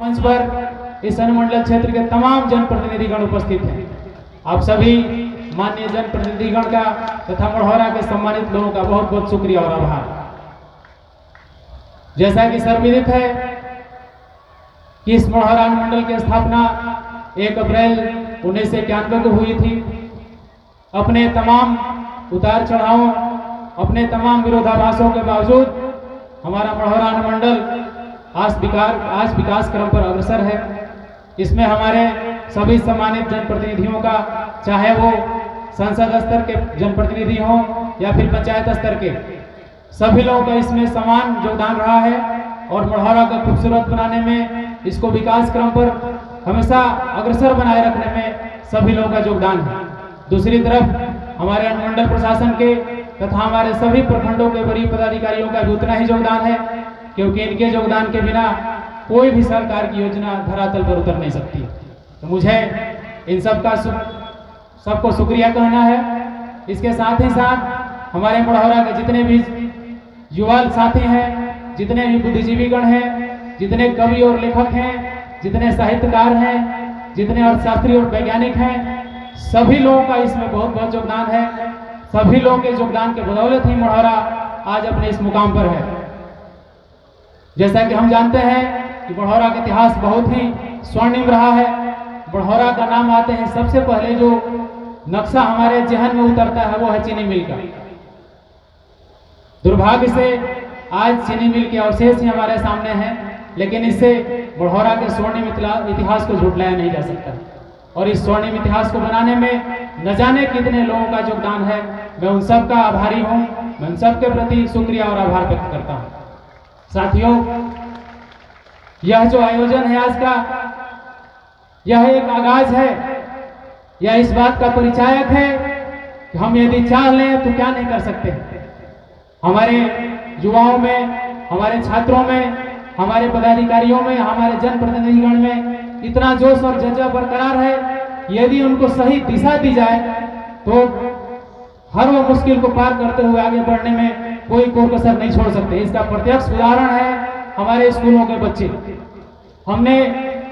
मंच पर इस अनुमंडल क्षेत्र के तमाम जनप्रतिनिधिगण उपस्थित हैं। आप सभी माननीय जनप्रतिनिधिगण का तथा मढ़ौरा के सम्मानित लोगों का बहुत बहुत शुक्रिया और आभार। जैसा कि सर्वविदित है कि इस मढ़ौरा अनुमंडल की स्थापना 1 अप्रैल 1991 को हुई थी। अपने तमाम उतार चढ़ावों, अपने तमाम विरोधाभासों के बावजूद हमारा मढ़ौरा अनुमंडल आज विकास क्रम पर अग्रसर है। इसमें हमारे सभी सम्मानित जनप्रतिनिधियों का, चाहे वो संसद स्तर के जनप्रतिनिधि हों या फिर पंचायत स्तर के, सभी लोगों का इसमें समान योगदान रहा है और मढ़ौरा को खूबसूरत बनाने में, इसको विकास क्रम पर हमेशा अग्रसर बनाए रखने में सभी लोगों का योगदान है। दूसरी तरफ हमारे अनुमंडल प्रशासन के तथा हमारे सभी प्रखंडों के वरीय पदाधिकारियों का भी उतना ही योगदान है, क्योंकि इनके योगदान के बिना कोई भी सरकार की योजना धरातल पर उतर नहीं सकती। तो मुझे इन सबको शुक्रिया कहना है। इसके साथ ही साथ हमारे मढ़ौरा के जितने भी युवा साथी हैं, जितने भी बुद्धिजीवीगण हैं, जितने कवि और लेखक हैं, जितने साहित्यकार हैं, जितने अर्थशास्त्री और वैज्ञानिक हैं, सभी लोगों का इसमें बहुत बहुत योगदान है। सभी लोगों के योगदान के बदौलत ही मढ़ौरा आज अपने इस मुकाम पर है। जैसा कि हम जानते हैं कि मढ़ौरा का इतिहास बहुत ही स्वर्णिम रहा है। मढ़ौरा का नाम आते हैं सबसे पहले जो नक्शा हमारे जहन में उतरता है वो है चीनी मिल का। दुर्भाग्य से आज चीनी मिल के अवशेष ही हमारे सामने हैं, लेकिन इससे मढ़ौरा के स्वर्णिम इतिहास को झुठलाया नहीं जा सकता। और इस स्वर्णिम इतिहास को बनाने में न जाने कितने लोगों का योगदान है। मैं उन सब का आभारी हूँ। मैं उन सब के प्रति शुक्रिया और आभार व्यक्त करता हूँ। साथियों, यह जो आयोजन है आज का, यह एक आगाज है। यह इस बात का परिचायक है कि हम यदि चाह लें तो क्या नहीं कर सकते। हमारे युवाओं में, हमारे छात्रों में, हमारे पदाधिकारियों में, हमारे जनप्रतिनिधिगण में इतना जोश और जज्बा बरकरार है। यदि उनको सही दिशा दी जाए तो हर वो मुश्किल को पार करते हुए आगे बढ़ने में कोई कसर नहीं छोड़ सकते। इसका प्रत्यक्ष उदाहरण है हमारे स्कूलों के बच्चे। हमने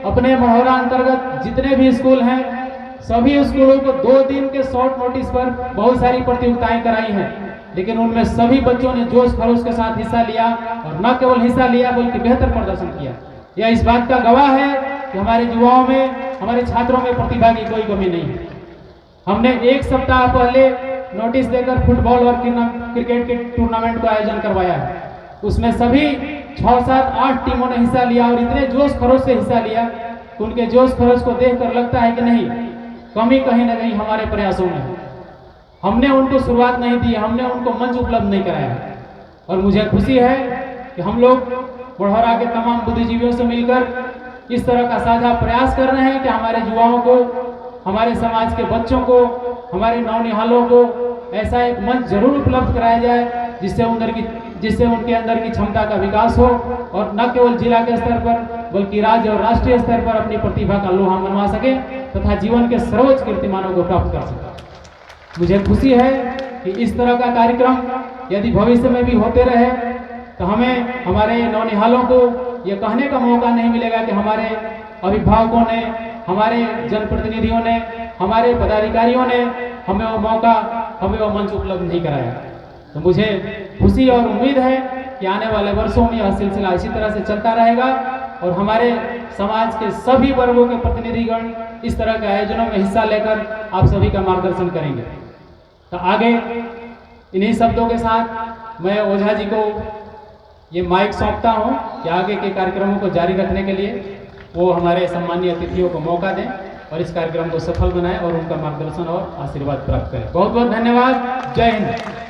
अपने मढ़ौरा अंतर्गत जितने भी स्कूल हैं, सभी स्कूलों को 2 दिन के शॉर्ट नोटिस पर बहुत सारी प्रतियोगिताएं कराई हैं, लेकिन उनमें सभी बच्चों ने जोश खरोश के साथ हिस्सा लिया और न केवल हिस्सा लिया बल्कि बेहतर प्रदर्शन किया। यह इस बात का गवाह है कि हमारे युवाओं में, हमारे छात्रों में प्रतिभा की कोई कमी नहीं है। हमने 1 सप्ताह पहले नोटिस देकर फुटबॉल और क्रिकेट के टूर्नामेंट का आयोजन करवाया है। उसमें सभी 6, 7, 8 टीमों ने हिस्सा लिया और इतने जोश खरोश से हिस्सा लिया कि उनके जोश खरोश को देखकर लगता है कि नहीं, कमी कहीं ना कहीं हमारे प्रयासों में। हमने उनको शुरुआत नहीं दी, हमने उनको मंच उपलब्ध नहीं कराया। और मुझे खुशी है कि हम लोग मढ़ौरा के तमाम बुद्धिजीवियों से मिलकर इस तरह का साझा प्रयास कर रहे हैं कि हमारे युवाओं को, हमारे समाज के बच्चों को, हमारे नौनिहालों को ऐसा एक मंच जरूर उपलब्ध कराया जाए जिससे उनके अंदर की क्षमता का विकास हो और न केवल जिला के स्तर पर बल्कि राज्य और राष्ट्रीय स्तर पर अपनी प्रतिभा का लोहा मनवा सके तथा जीवन के सर्वोच्च कीर्तिमानों को प्राप्त कर सके। मुझे खुशी है कि इस तरह का कार्यक्रम यदि भविष्य में भी होते रहे तो हमें, हमारे नौनिहालों को यह कहने का मौका नहीं मिलेगा कि हमारे अभिभावकों ने, हमारे जनप्रतिनिधियों ने, हमारे पदाधिकारियों ने हमें वो मौका, हमें वो मंच उपलब्ध नहीं कराया। तो मुझे खुशी और उम्मीद है कि आने वाले वर्षों में यह सिलसिला इसी तरह से चलता रहेगा और हमारे समाज के सभी वर्गों के प्रतिनिधिगण इस तरह के आयोजनों में हिस्सा लेकर आप सभी का मार्गदर्शन करेंगे। तो आगे इन्हीं शब्दों के साथ मैं ओझा जी को ये माइक सौंपता हूँ कि आगे के कार्यक्रमों को जारी रखने के लिए वो हमारे सम्मानीय अतिथियों को मौका दें और इस कार्यक्रम को सफल बनाएं और उनका मार्गदर्शन और आशीर्वाद प्राप्त करें। बहुत बहुत धन्यवाद। जय हिंद।